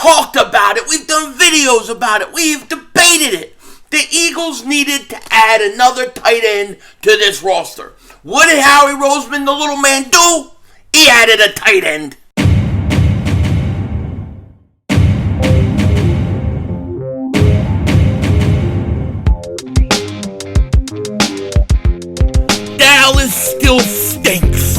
talked about it. We've done videos about it. We've debated it. The Eagles needed to add another tight end to this roster. What did Howie Roseman, the little man, do? He added a tight end. Dallas still stinks.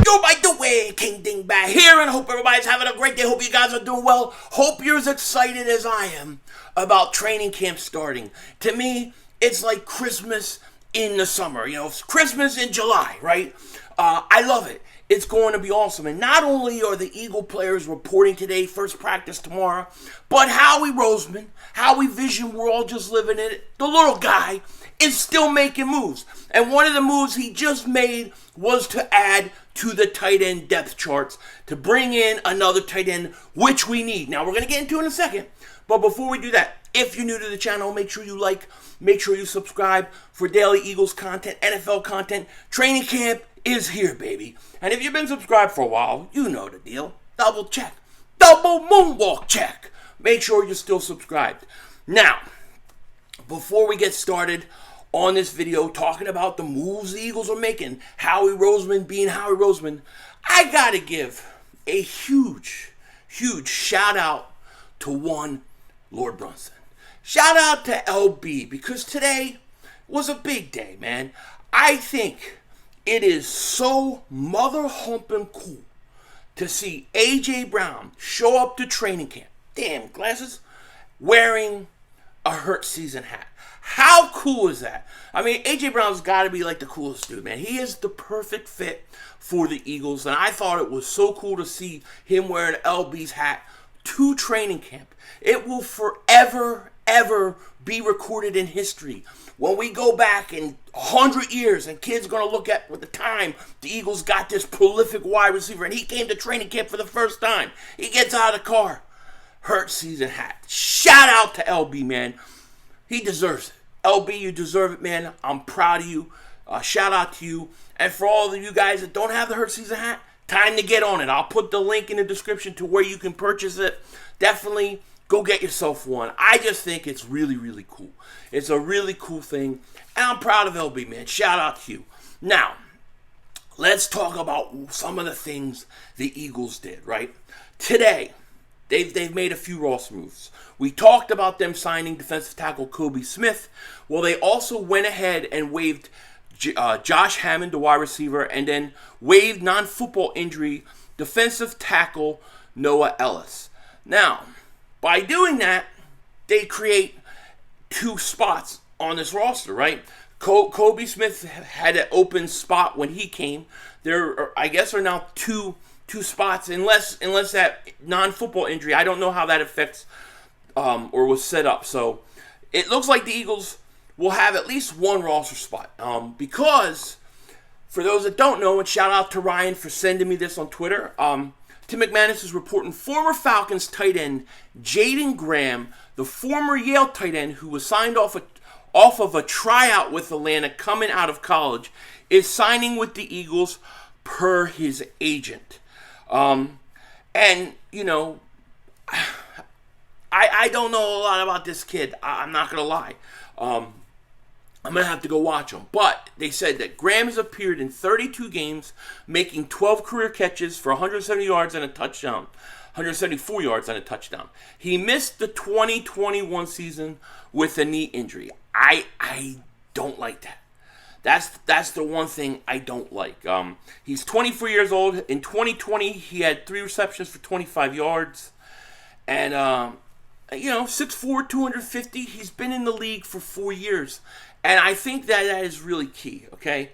Yo, by the way, King Dingbat here, and I hope everybody's having a great day. Hope you guys are doing well. Hope you're as excited as I am about training camp starting. To me, it's like Christmas in the summer. You know, it's Christmas in July, right? I love it. It's going to be awesome. And not only are the Eagle players reporting today, first practice tomorrow, but Howie Roseman, Howie Vision, we're all just living in it, the little guy, is still making moves. And one of the moves he just made was to add to the tight end depth charts to bring in another tight end, which we need. Now, we're going to get into it in a second. But before we do that, if you're new to the channel, make sure you like, make sure you subscribe for daily Eagles content, NFL content. Training camp is here, baby. And if you've been subscribed for a while, you know the deal. Double check. Double moonwalk check. Make sure you're still subscribed. Now, before we get started on this video talking about the moves the Eagles are making, Howie Roseman being Howie Roseman, I gotta give a huge shout out to one Lord Brunson. Shout out to LB, because today was a big day, man. I think it is so mother-humping cool to see A.J. Brown show up to training camp, damn glasses, wearing a Hurts SZN hat. How cool is that? I mean, A.J. Brown's got to be like the coolest dude, man. He is the perfect fit for the Eagles, and I thought it was so cool to see him wearing LB's hat to training camp. It will forever, ever be recorded in history. When we go back in 100 years and kids are going to look at the time the Eagles got this prolific wide receiver and he came to training camp for the first time. He gets out of the car. Hurts SZN hat. Shout out to LB, man. He deserves it. LB, you deserve it, man. I'm proud of you. Shout out to you. And for all of you guys that don't have the Hurts SZN hat, time to get on it. I'll put the link in the description to where you can purchase it. Definitely go get yourself one. I just think it's really cool. It's a really cool thing. And I'm proud of LB, man. Shout out to you. Now, let's talk about some of the things the Eagles did, right? Today, they've made a few roster moves. We talked about them signing defensive tackle Kobe Smith. Well, they also went ahead and waived Josh Hammond, the wide receiver, and then waived non-football injury defensive tackle Noah Ellis. Now, by doing that, they create two spots on this roster, right? Kobe Smith had an open spot when he came. There are, I guess, are now two spots, unless that non-football injury. I don't know how that affects or was set up. So it looks like the Eagles will have at least one roster spot. Because, for those that don't know, and shout out to Ryan for sending me this on Twitter, Tim McManus is reporting former Falcons tight end Jaeden Graham, the former Yale tight end who was signed off of a tryout with Atlanta coming out of college, is signing with the Eagles per his agent. And, you know, I don't know a lot about this kid. I'm not going to lie. I'm going to have to go watch him. But they said that Graham has appeared in 32 games, making 12 career catches for 170 yards and a touchdown. 174 yards and a touchdown. He missed the 2021 season with a knee injury. I don't like that. That's the one thing I don't like. He's 24 years old. In 2020, he had 3 receptions for 25 yards. And, 6'4", 250. He's been in the league for 4 years. And I think that is really key, okay?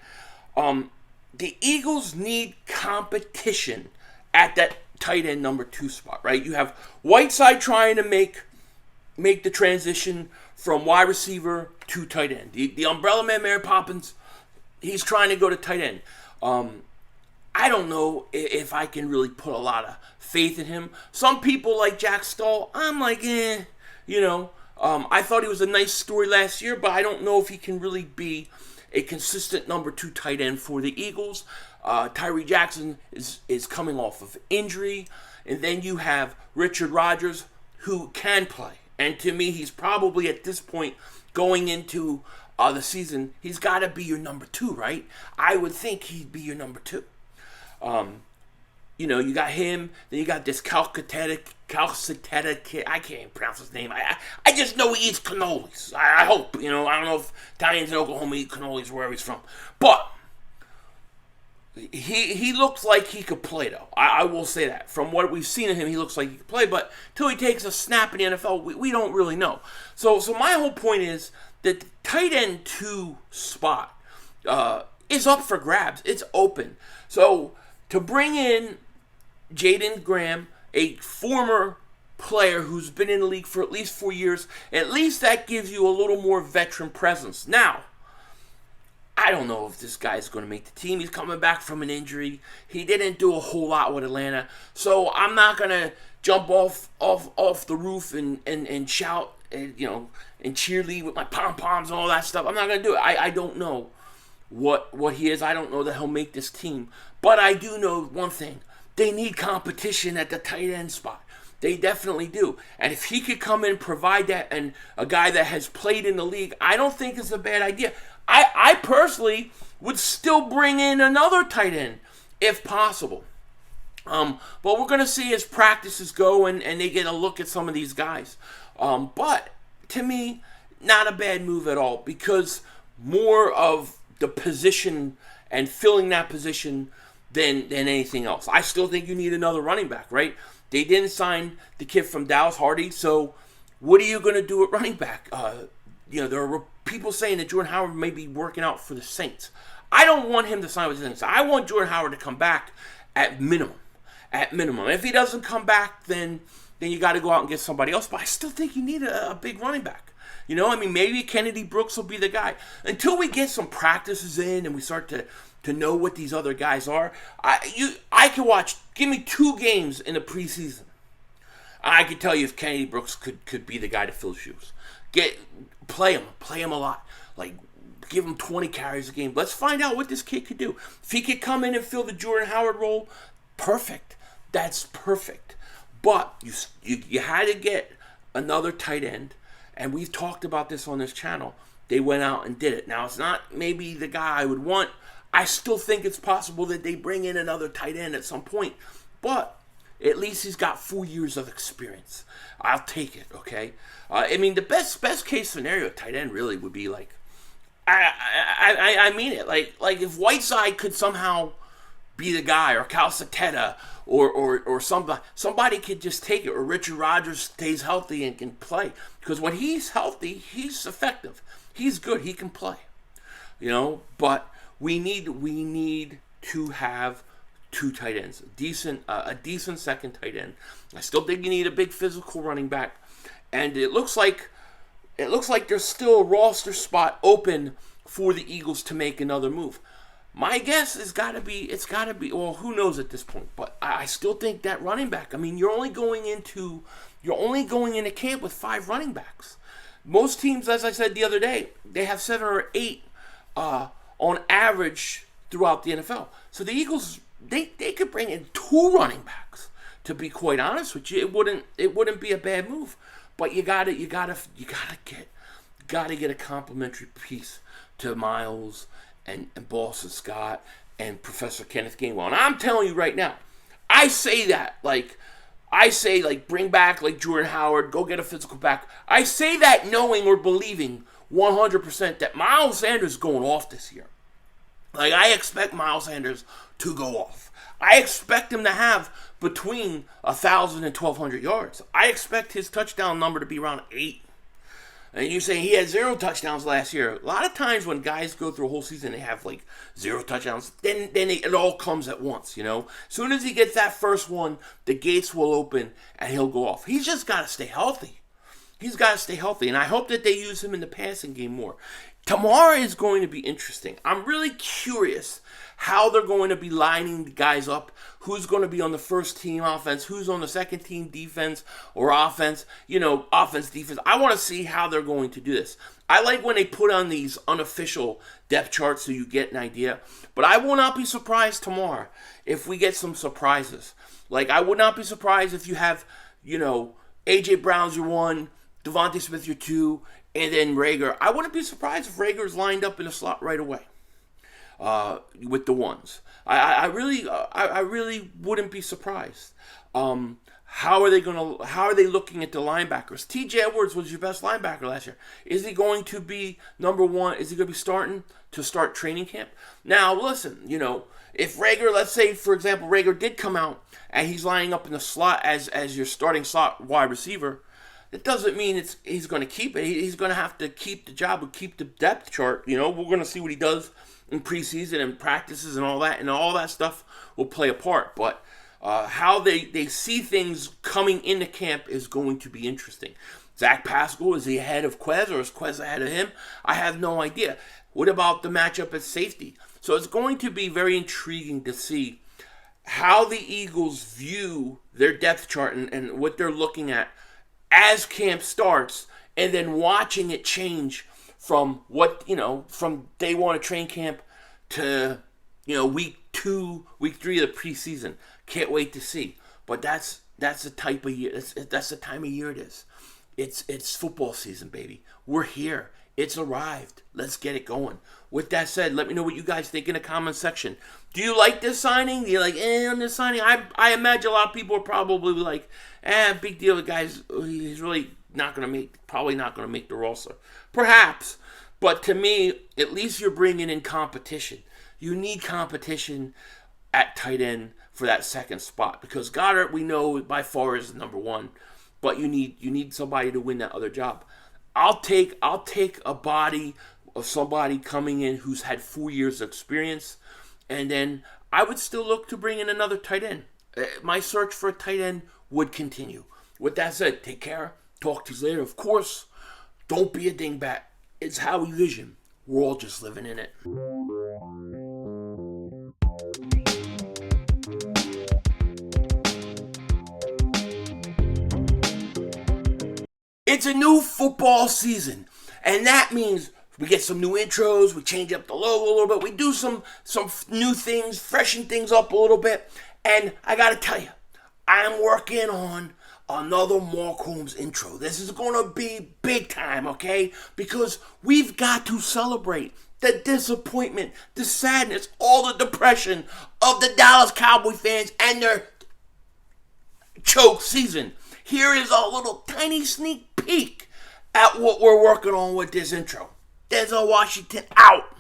The Eagles need competition at that tight end number 2 spot, right? You have Whiteside trying to make the transition from wide receiver to tight end. The umbrella man, Mary Poppins, he's trying to go to tight end. I don't know if I can really put a lot of faith in him. Some people like Jack Stoll, I'm like, I thought he was a nice story last year, but I don't know if he can really be a consistent number 2 tight end for the Eagles. Tyree Jackson is coming off of injury. And then you have Richard Rodgers, who can play. And to me, he's probably at this point going into the season, he's got to be your number 2, right? I would think he'd be your number 2. You got him, then you got this calcitic kid. I can't pronounce his name. I just know he eats cannolis. I hope, I don't know if Italians in Oklahoma eat cannolis wherever he's from. But he looks like he could play, though. I will say that. From what we've seen of him, he looks like he could play. But until he takes a snap in the NFL, we don't really know. So my whole point is that the tight end 2 spot is up for grabs. It's open. So to bring in Jaeden Graham, a former player who's been in the league for at least 4 years, at least that gives you a little more veteran presence. Now, I don't know if this guy's going to make the team. He's coming back from an injury. He didn't do a whole lot with Atlanta. So I'm not going to jump off the roof and shout and cheerlead with my pom-poms and all that stuff. I'm not going to do it. I don't know what he is. I don't know that he'll make this team. But I do know one thing. They need competition at the tight end spot. They definitely do. And if he could come in and provide that, and a guy that has played in the league, I don't think it's a bad idea. I personally would still bring in another tight end if possible. But we're going to see as practices go and they get a look at some of these guys. But to me, not a bad move at all, because more of the position and filling that position than anything else. I still think you need another running back, right? They didn't sign the kid from Dallas, Hardy, so what are you going to do at running back? There are people saying that Jordan Howard may be working out for the Saints. I don't want him to sign with the Saints. I want Jordan Howard to come back at minimum. At minimum. If he doesn't come back, then you got to go out and get somebody else. But I still think you need a big running back. Maybe Kennedy Brooks will be the guy. Until we get some practices in and we start to know what these other guys are, I can watch. Give me 2 games in the preseason. I can tell you if Kennedy Brooks could be the guy to fill shoes. Play him a lot. Like, give him 20 carries a game. Let's find out what this kid could do. If he could come in and fill the Jordan Howard role, perfect. That's perfect. But you had to get another tight end, and we've talked about this on this channel. They went out and did it. Now, it's not maybe the guy I would want. I still think it's possible that they bring in another tight end at some point. But at least he's got 4 years of experience. I'll take it, okay? The best case scenario tight end really would be like, I mean it. Like if Whiteside could somehow be the guy, or Calcitetta, or somebody could just take it, or Richard Rodgers stays healthy and can play. Because when he's healthy, he's effective. He's good. He can play. But we need to have 2 tight ends, a decent second tight end. I still think you need a big physical running back, and it looks like there's still a roster spot open for the Eagles to make another move. My guess it's got to be. Well, who knows at this point? But I still think that running back. You're only going into camp with 5 running backs. Most teams, as I said the other day, they have 7 or 8 on average throughout the NFL. So the Eagles, they could bring in 2 running backs. To be quite honest with you, it wouldn't be a bad move. But you gotta get a complimentary piece to Miles and Boston Scott and Professor Kenneth Gainwell. And I'm telling you right now, I say bring back like Jordan Howard, go get a physical back. I say that knowing or believing 100% that Miles Sanders is going off this year. Like, I expect Miles Sanders to go off. I expect him to have between 1,000 and 1,200 yards. I expect his touchdown number to be around 8. And you say he had 0 touchdowns last year. A lot of times when guys go through a whole season, they have like 0 touchdowns. Then it all comes at once, As soon as he gets that first one, the gates will open and he'll go off. He's just got to stay healthy. He's got to stay healthy. And I hope that they use him in the passing game more. Tomorrow is going to be interesting. I'm really curious how they're going to be lining the guys up, who's going to be on the first team offense, who's on the second team defense or offense, offense, defense. I want to see how they're going to do this. I like when they put on these unofficial depth charts so you get an idea, but I will not be surprised tomorrow if we get some surprises. Like, I would not be surprised if you have, A.J. Brown's your one, Devontae Smith your two, and then Reagor. I wouldn't be surprised if Rager's lined up in the slot right away with the ones. I really wouldn't be surprised. How are they looking at the linebackers? T.J. Edwards was your best linebacker last year. Is he going to be number one? Is he going to be starting to start training camp? Now, listen, if Reagor, let's say, for example, Reagor did come out and he's lining up in the slot as your starting slot wide receiver, it doesn't mean he's going to keep it. He's going to have to keep the job and keep the depth chart. We're going to see what he does in preseason and practices and all that stuff will play a part. But how they see things coming into camp is going to be interesting. Zach Pascal, is he ahead of Quez or is Quez ahead of him? I have no idea. What about the matchup at safety? So it's going to be very intriguing to see how the Eagles view their depth chart and what they're looking at as camp starts, and then watching it change from from day one of training camp to, week 2, week 3 of the preseason. Can't wait to see. But that's the type of year. That's the time of year it is. It's football season, baby. We're here. It's arrived. Let's get it going. With that said, let me know what you guys think in the comment section. Do you like this signing? Do you like on this signing? I imagine a lot of people are probably like, big deal. The guy's he's really probably not going to make the roster. Perhaps. But to me, at least you're bringing in competition. You need competition at tight end for that second spot. Because Goddard, we know, by far is number one. But you need somebody to win that other job. I'll take a body of somebody coming in who's had 4 years of experience, and then I would still look to bring in another tight end. My search for a tight end would continue. With that said, take care. Talk to you later. Of course, don't be a dingbat. It's how we vision. We're all just living in it. It's a new football season, and that means we get some new intros, we change up the logo a little bit, we do some new things, freshen things up a little bit, and I gotta tell you, I'm working on another Mark Holmes intro. This is gonna be big time, okay? Because we've got to celebrate the disappointment, the sadness, all the depression of the Dallas Cowboy fans and their choke season. Here is a little tiny sneak peek at what we're working on with this intro. Denzel Washington out.